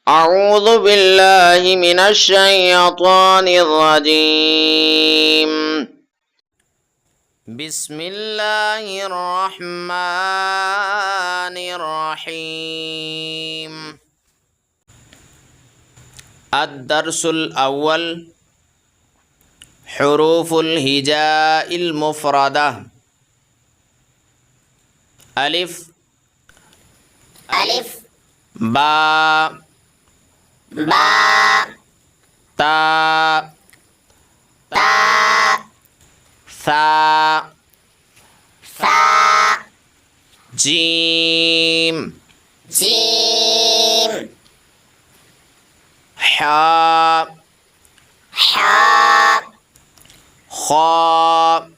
أعوذ بالله من الشيطان الرجيم بسم الله الرحمن الرحيم الدرس الأول حروف الهجاء المفردة ألف ألف با با تا تا ثا ثا جيم جيم حاء حاء خاء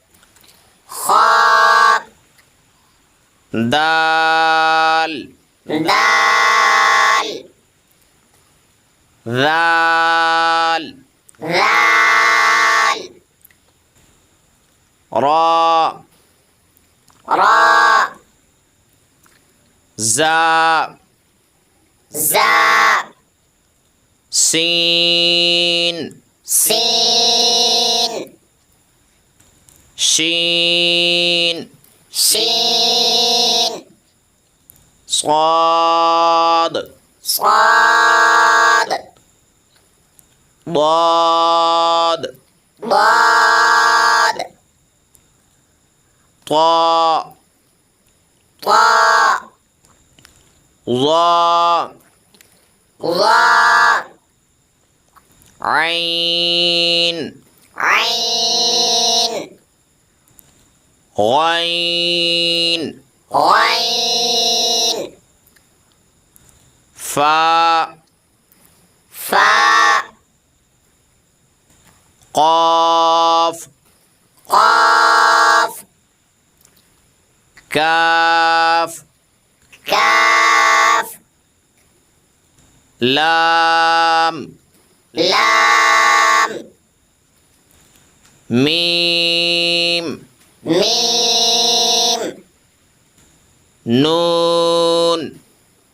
خاء دال دال ذال ذال را راء زا زاء سين سين شين شين صاد صاد ضاد ضاد طاء طاء ظا ظاء عين عين غين غين فاء فاء قاف قاف كاف كاف لام لام ميم ميم نون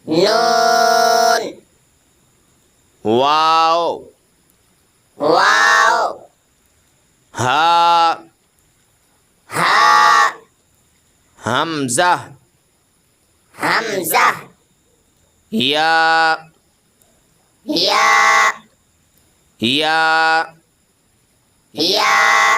نون واو واو ها ها همزة همزة يا يا يا يا